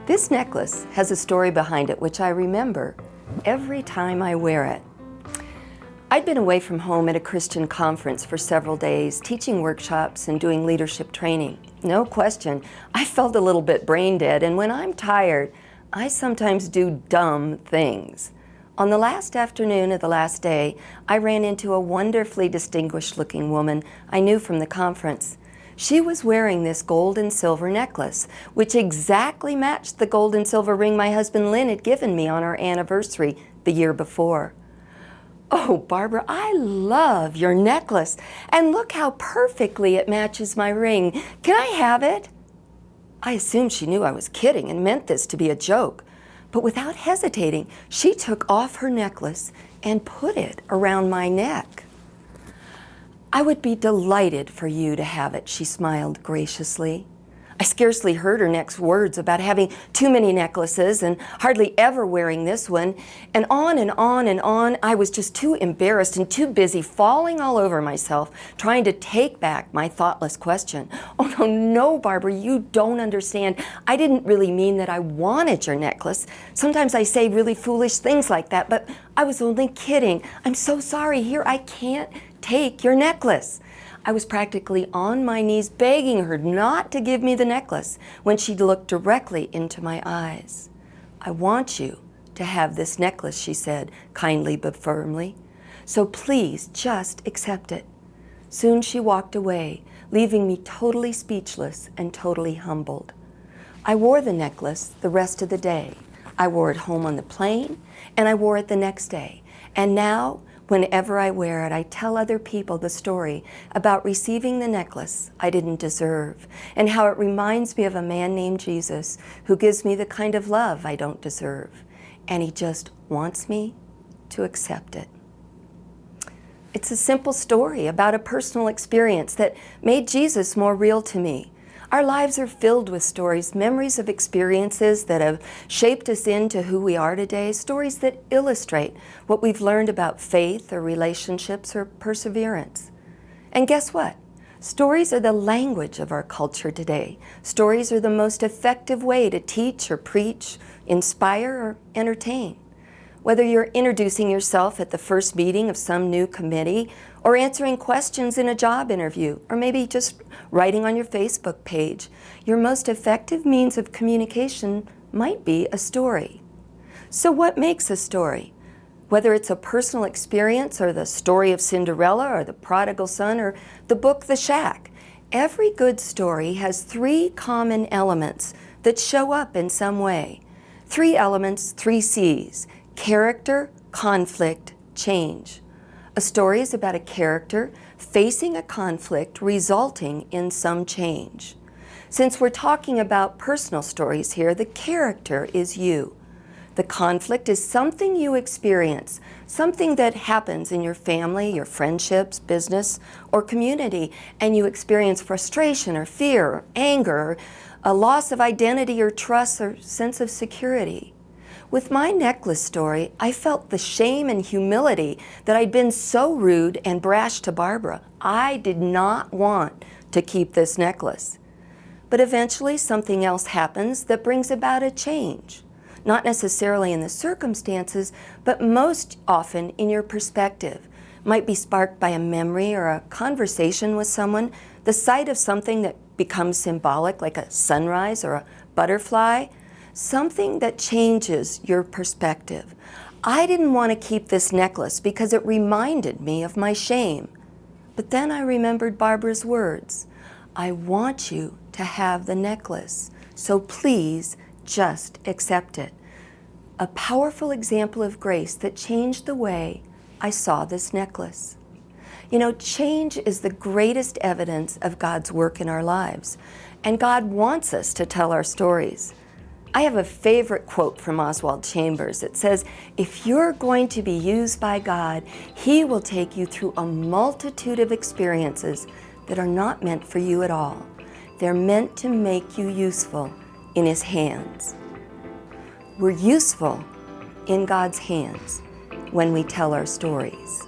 This necklace has a story behind it which I remember every time I wear it. I'd been away from home at a Christian conference for several days, teaching workshops and doing leadership training. No question, I felt a little bit brain dead, and when I'm tired, I sometimes do dumb things. On the last afternoon of the last day, I ran into a wonderfully distinguished-looking woman I knew from the conference. She was wearing this gold and silver necklace, which exactly matched the gold and silver ring my husband Lynn had given me on our anniversary the year before. "Oh, Barbara, I love your necklace, and look how perfectly it matches my ring. Can I have it?" I assumed she knew I was kidding and meant this to be a joke, but without hesitating, she took off her necklace and put it around my neck. "I would be delighted for you to have it," she smiled graciously. I scarcely heard her next words about having too many necklaces and hardly ever wearing this one, and on and on and on. I was just too embarrassed and too busy falling all over myself trying to take back my thoughtless question. "Oh, no, Barbara, you don't understand. I didn't really mean that I wanted your necklace. Sometimes I say really foolish things like that, but I was only kidding. I'm so sorry. Here, I can't take your necklace." I was practically on my knees begging her not to give me the necklace when she looked directly into my eyes. "I want you to have this necklace," she said, kindly but firmly. "So please just accept it." Soon she walked away, leaving me totally speechless and totally humbled. I wore the necklace the rest of the day. I wore it home on the plane, and I wore it the next day. And now, whenever I wear it, I tell other people the story about receiving the necklace I didn't deserve, and how it reminds me of a man named Jesus who gives me the kind of love I don't deserve, and he just wants me to accept it. It's a simple story about a personal experience that made Jesus more real to me. Our lives are filled with stories, memories of experiences that have shaped us into who we are today, stories that illustrate what we've learned about faith or relationships or perseverance. And guess what? Stories are the language of our culture today. Stories are the most effective way to teach or preach, inspire or entertain. Whether you're introducing yourself at the first meeting of some new committee, or answering questions in a job interview, or maybe just writing on your Facebook page, your most effective means of communication might be a story. So what makes a story? Whether it's a personal experience, or the story of Cinderella, or the prodigal son, or the book The Shack, every good story has three common elements that show up in some way. Three elements, three C's: character, conflict, change. A story is about a character facing a conflict resulting in some change. Since we're talking about personal stories here, the character is you. The conflict is something you experience, something that happens in your family, your friendships, business, or community, and you experience frustration or fear or anger, or a loss of identity or trust or sense of security. With my necklace story, I felt the shame and humility that I'd been so rude and brash to Barbara. I did not want to keep this necklace. But eventually something else happens that brings about a change. Not necessarily in the circumstances, but most often in your perspective. Might be sparked by a memory or a conversation with someone, the sight of something that becomes symbolic, like a sunrise or a butterfly. Something that changes your perspective. I didn't want to keep this necklace because it reminded me of my shame. But then I remembered Barbara's words. "I want you to have the necklace, so please just accept it." A powerful example of grace that changed the way I saw this necklace. You know, change is the greatest evidence of God's work in our lives, and God wants us to tell our stories. I have a favorite quote from Oswald Chambers. It says, "If you're going to be used by God, He will take you through a multitude of experiences that are not meant for you at all. They're meant to make you useful in His hands." We're useful in God's hands when we tell our stories.